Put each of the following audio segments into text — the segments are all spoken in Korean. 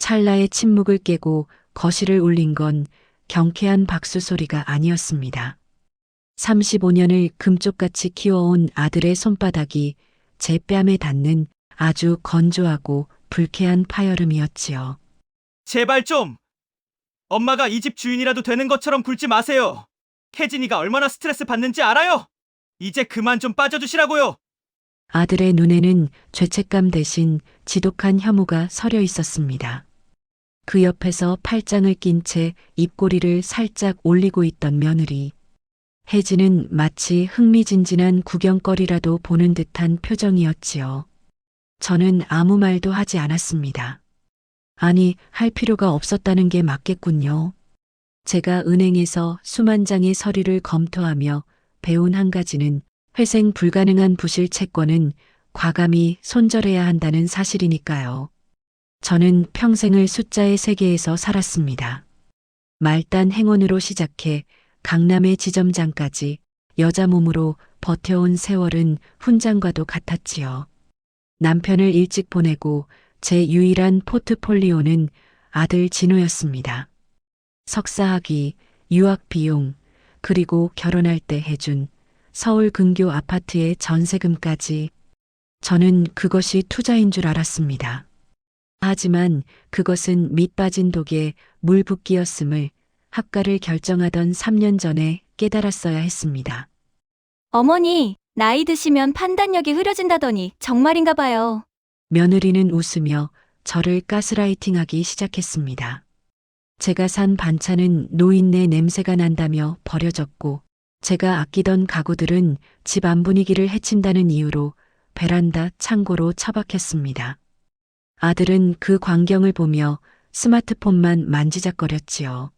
찰나의 침묵을 깨고 거실을 울린 건 경쾌한 박수 소리가 아니었습니다. 35년을 금쪽같이 키워온 아들의 손바닥이 제 뺨에 닿는 아주 건조하고 불쾌한 파열음이었지요. 제발 좀! 엄마가 이 집 주인이라도 되는 것처럼 굴지 마세요. 혜진이가 얼마나 스트레스 받는지 알아요? 이제 그만 좀 빠져주시라고요. 아들의 눈에는 죄책감 대신 지독한 혐오가 서려 있었습니다. 그 옆에서 팔짱을 낀 채 입꼬리를 살짝 올리고 있던 며느리. 혜진은 마치 흥미진진한 구경거리라도 보는 듯한 표정이었지요. 저는 아무 말도 하지 않았습니다. 아니, 할 필요가 없었다는 게 맞겠군요. 제가 은행에서 수만 장의 서류를 검토하며 배운 한 가지는 회생 불가능한 부실 채권은 과감히 손절해야 한다는 사실이니까요. 저는 평생을 숫자의 세계에서 살았습니다. 말단 행원으로 시작해 강남의 지점장까지 여자 몸으로 버텨온 세월은 훈장과도 같았지요. 남편을 일찍 보내고 제 유일한 포트폴리오는 아들 진호였습니다. 석사학위, 유학 비용, 그리고 결혼할 때 해준 서울 근교 아파트의 전세금까지. 저는 그것이 투자인 줄 알았습니다. 하지만 그것은 밑빠진 독에 물 붓기였음을 합가를 결정하던 3년 전에 깨달았어야 했습니다. 어머니, 나이 드시면 판단력이 흐려진다더니 정말인가 봐요. 며느리는 웃으며 저를 가스라이팅하기 시작했습니다. 제가 산 반찬은 노인네 냄새가 난다며 버려졌고, 제가 아끼던 가구들은 집 안 분위기를 해친다는 이유로 베란다 창고로 처박혔습니다. 아들은 그 광경을 보며 스마트폰만 만지작거렸지요.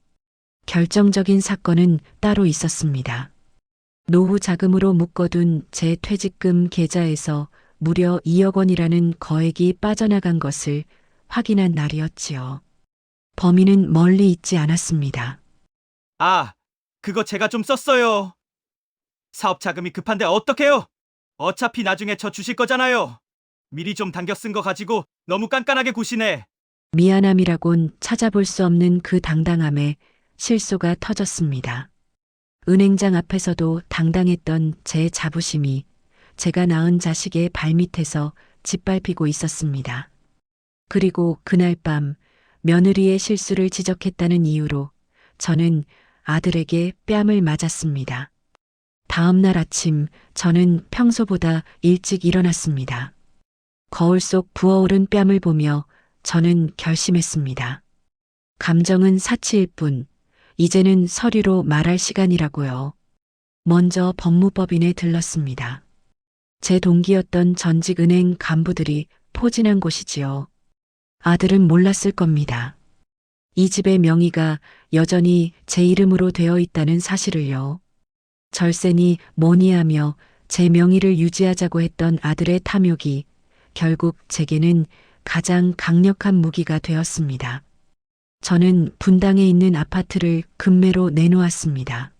결정적인 사건은 따로 있었습니다. 노후 자금으로 묶어둔 제 퇴직금 계좌에서 무려 2억 원이라는 거액이 빠져나간 것을 확인한 날이었지요. 범인은 멀리 있지 않았습니다. 아, 그거 제가 좀 썼어요. 사업 자금이 급한데 어떡해요? 어차피 나중에 저 주실 거잖아요. 미리 좀 당겨 쓴 거 가지고 너무 깐깐하게 구시네. 미안함이라곤 찾아볼 수 없는 그 당당함에 실소가 터졌습니다. 은행장 앞에서도 당당했던 제 자부심이 제가 낳은 자식의 발밑에서 짓밟히고 있었습니다. 그리고 그날 밤 며느리의 실수를 지적했다는 이유로 저는 아들에게 뺨을 맞았습니다. 다음 날 아침 저는 평소보다 일찍 일어났습니다. 거울 속 부어오른 뺨을 보며 저는 결심했습니다. 감정은 사치일 뿐, 이제는 서류로 말할 시간이라고요. 먼저 법무법인에 들렀습니다. 제 동기였던 전직 은행 간부들이 포진한 곳이지요. 아들은 몰랐을 겁니다. 이 집의 명의가 여전히 제 이름으로 되어 있다는 사실을요. 절세니 뭐니 하며 제 명의를 유지하자고 했던 아들의 탐욕이 결국 제게는 가장 강력한 무기가 되었습니다. 저는 분당에 있는 아파트를 급매로 내놓았습니다.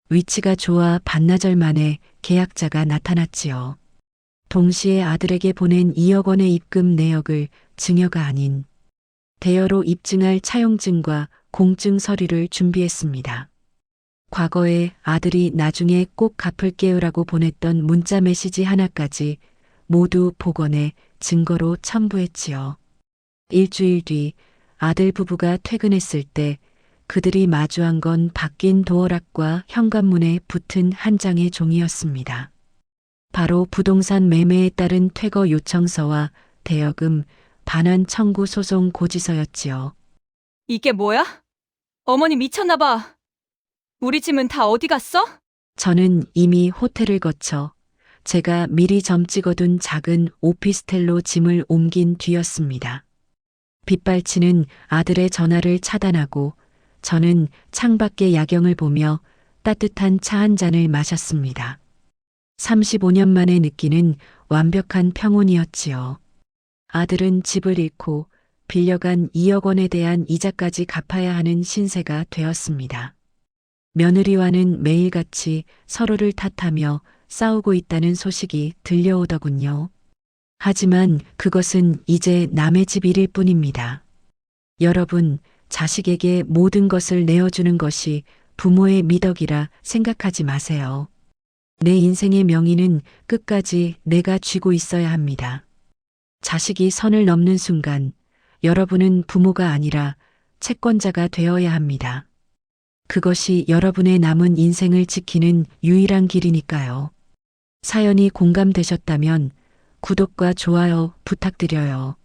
위치가 좋아 반나절 만에 계약자가 나타났지요. 동시에 아들에게 보낸 2억 원의 입금 내역을 증여가 아닌 대여로 입증할 차용증과 공증 서류를 준비했습니다. 과거에 아들이 나중에 꼭 갚을게요라고 보냈던 문자 메시지 하나까지 모두 복원해 증거로 첨부했지요. 일주일 뒤 아들 부부가 퇴근했을 때 그들이 마주한 건 바뀐 도어락과 현관문에 붙은 한 장의 종이었습니다. 바로 부동산 매매에 따른 퇴거 요청서와 대여금 반환 청구 소송 고지서였지요. 이게 뭐야? 어머니 미쳤나 봐. 우리 짐은 다 어디 갔어? 저는 이미 호텔을 거쳐 제가 미리 점 찍어둔 작은 오피스텔로 짐을 옮긴 뒤였습니다. 빗발치는 아들의 전화를 차단하고 저는 창밖의 야경을 보며 따뜻한 차 한 잔을 마셨습니다. 35년 만에 느끼는 완벽한 평온이었지요. 아들은 집을 잃고 빌려간 2억 원에 대한 이자까지 갚아야 하는 신세가 되었습니다. 며느리와는 매일같이 서로를 탓하며 싸우고 있다는 소식이 들려오더군요. 하지만 그것은 이제 남의 집 일일 뿐입니다. 여러분, 자식에게 모든 것을 내어주는 것이 부모의 미덕이라 생각하지 마세요. 내 인생의 명의는 끝까지 내가 쥐고 있어야 합니다. 자식이 선을 넘는 순간 여러분은 부모가 아니라 채권자가 되어야 합니다. 그것이 여러분의 남은 인생을 지키는 유일한 길이니까요. 사연이 공감되셨다면 구독과 좋아요 부탁드려요.